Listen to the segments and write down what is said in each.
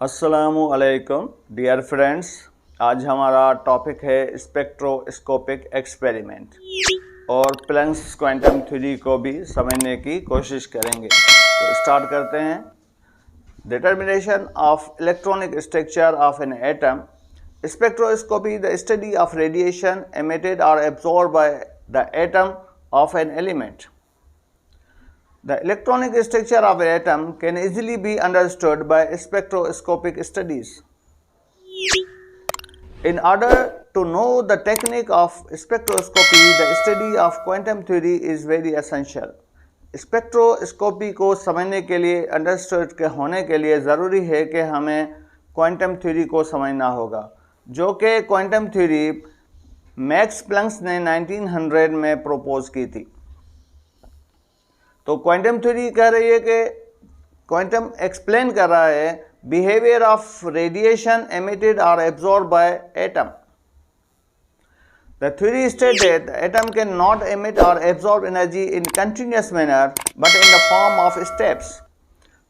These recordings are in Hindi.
अस्सलामुअलैकुम डियर फ्रेंड्स। आज हमारा टॉपिक है स्पेक्ट्रोस्कोपिक एक्सपेरिमेंट और प्लैंक्स क्वांटम थ्योरी को भी समझने की कोशिश करेंगे। तो स्टार्ट करते हैं। Determination of electronic structure of an atom. Spectroscopy the study of radiation emitted or absorbed by the atom of an element. The electronic structure of an atom can easily be understood by spectroscopic studies. In order to know the technique of spectroscopy, the study of quantum theory is very essential. Spectroscopy को समझने के लिए, अंडरस्टूड के होने के लिए ज़रूरी है कि हमें क्वांटम थ्योरी को समझना होगा, जो कि क्वांटम थ्योरी मैक्स प्लैंक ने 1900 में प्रपोज की थी। तो क्वांटम थ्योरी कह रही है कि क्वांटम एक्सप्लेन कर रहा है behaviour of radiation emitted or absorbed by atom. The theory stated the atom cannot emit or absorb energy in continuous manner but in the form of steps.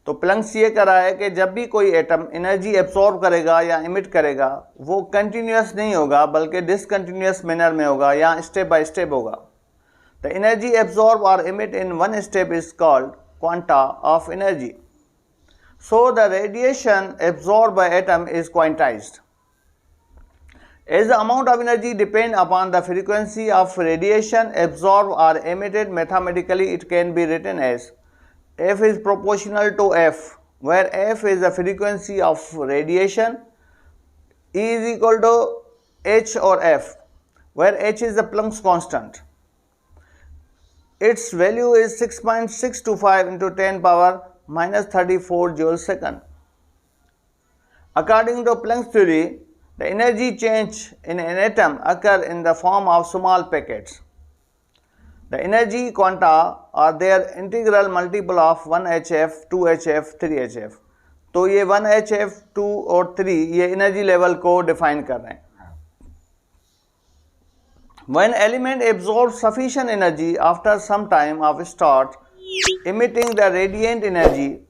तो प्लैंक्स ये कह रहा है कि जब भी कोई एटम एनर्जी एब्जॉर्ब करेगा या इमिट करेगा वो कंटिन्यूस नहीं होगा बल्कि डिसकंटिन्यूस मैनर में होगा या स्टेप बाय स्टेप होगा। The energy absorbed or emit in one step is called quanta of energy. So the radiation absorbed by atom is quantized. As the amount of energy depends upon the frequency of radiation absorbed or emitted, mathematically it can be written as F is proportional to F, where F is the frequency of radiation, E is equal to H or F, where H is the Planck's constant. Its value is 6.625 into 10 power minus 34 joule second. According to Planck's theory, the energy change in an atom occur in the form of small packets. The energy quanta are their integral multiple of 1hf, 2hf, 3hf. तो ये 1hf, 2 और 3 ये एनर्जी लेवल को डिफाइन कर रहे हैं। When element absorbs sufficient energy after some time of start emitting the radiant energy,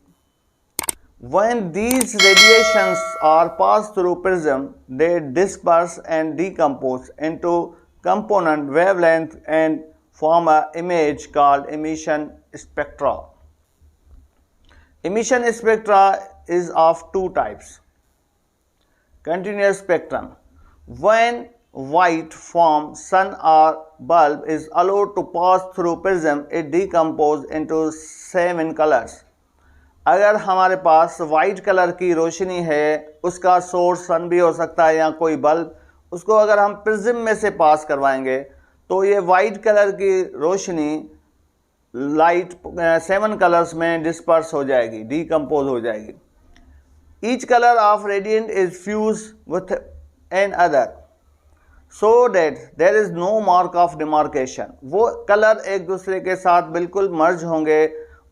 when these radiations are passed through prism, they disperse and decompose into component wavelength and form an image called emission spectra. Emission spectra is of two types. Continuous spectrum. When white from sun or bulb is allowed to pass through prism, it decomposes into 7 colors. अगर हमारे पास वाइट कलर की रोशनी है, उसका सोर्स सन भी हो सकता है या कोई बल्ब, उसको अगर हम प्रिज्म में से पास करवाएंगे तो ये वाइट कलर की रोशनी लाइट 7 कलर्स में डिस्पर्स हो जाएगी, डीकम्पोज हो जाएगी। Each colour of radiant is fuse with an other so that there is no mark of demarcation. वो कलर एक दूसरे के साथ बिल्कुल मर्ज होंगे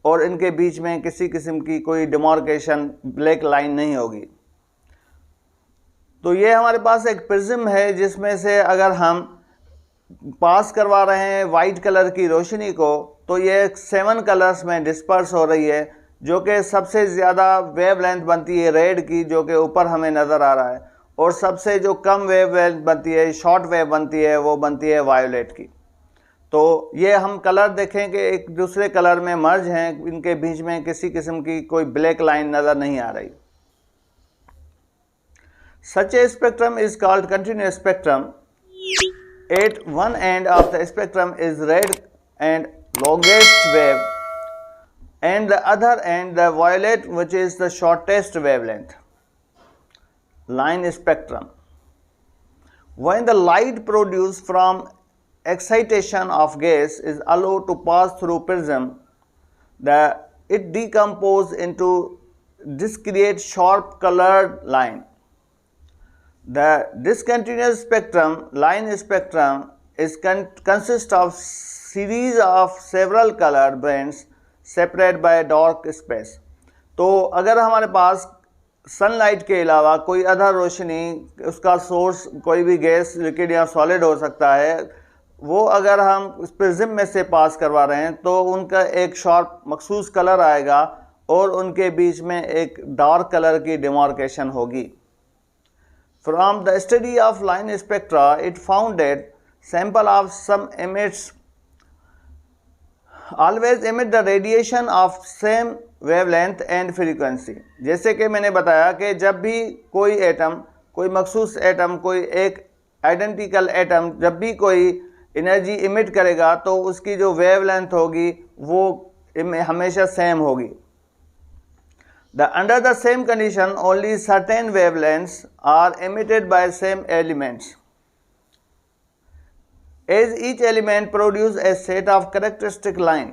और इनके बीच में किसी किस्म की कोई डिमार्केशन, ब्लैक लाइन नहीं होगी। तो ये हमारे पास एक प्रिज्म है जिसमें से अगर हम पास करवा रहे हैं वाइट कलर की रोशनी को तो ये 7 कलर्स में डिस्पर्स हो रही है, जो कि सबसे ज़्यादा वेवलेंथ बनती है रेड की, जो कि ऊपर हमें नज़र आ रहा है, और सबसे जो कम वेवलेंथ बनती है, शॉर्ट वेव बनती है, वो बनती है वायोलेट की। तो ये हम कलर देखें कि एक दूसरे कलर में मर्ज हैं, इनके बीच में किसी किस्म की कोई ब्लैक लाइन नज़र नहीं आ रही। Such a spectrum is called continuous spectrum. At one end of the spectrum is red and longest wave, and the other end the violet, which is the shortest wavelength. Line spectrum. When the light produced from excitation of gas is allowed to pass through prism, it decomposes into discrete sharp colored line. The discontinuous spectrum, line spectrum, consists of series of several color bands separated by dark space. तो अगर हमारे पास सनलाइट के अलावा कोई अदर रोशनी, उसका सोर्स कोई भी गैस, लिक्विड या सॉलिड हो सकता है, वो अगर हम प्रिज्म में से पास करवा रहे हैं तो उनका एक शार्प मखसूस कलर आएगा और उनके बीच में एक डार्क कलर की डिमार्केशन होगी। From the study of line spectra it found that sample of some emits always emit the radiation of same wavelength and frequency. जैसे कि मैंने बताया कि जब भी कोई एटम, कोई मखसूस एटम, कोई एक आइडेंटिकल एटम जब भी कोई एनर्जी इमिट करेगा तो उसकी जो वेवलेंथ होगी वो हमेशा सेम होगी। Under the same condition, only certain wavelengths are emitted by same elements. As each element produces a set of characteristic line.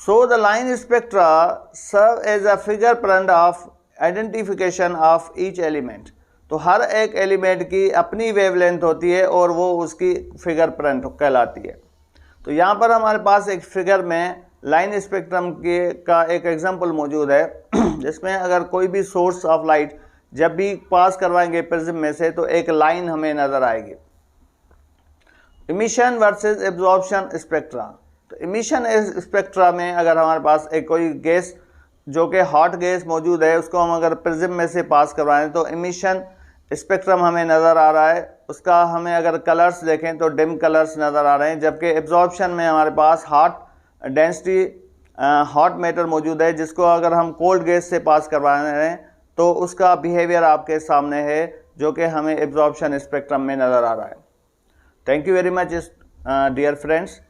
So the line spectra serve as a fingerprint of identification of each element. तो हर एक एलिमेंट की अपनी वेवलेंथ होती है और वो उसकी फिंगरप्रिंट कहलाती है। तो यहाँ पर हमारे पास एक फिगर में लाइन स्पेक्ट्रम का एक एग्जांपल मौजूद है जिसमें अगर कोई भी सोर्स ऑफ लाइट जब भी पास करवाएंगे प्रिज्म में से तो एक लाइन हमें नज़र आएगी। Emission versus absorption spectra. तो इमिशन स्पेक्ट्रा में अगर हमारे पास एक कोई गैस जो कि हॉट गैस मौजूद है उसको हम अगर प्रिज्म में से पास करवाएं तो इमिशन स्पेक्ट्रम हमें नज़र आ रहा है। उसका हमें अगर कलर्स देखें तो डिम कलर्स नज़र आ रहे हैं, जबकि एब्जॉर्प्शन में हमारे पास हॉट डेंसिटी हॉट मैटर मौजूद है जिसको अगर हम कोल्ड गैस से पास करवा रहे हैं तो उसका बिहेवियर आपके सामने है जो कि हमें एब्जॉर्प्शन स्पेक्ट्रम में नज़र आ रहा है। Thank you very much dear friends.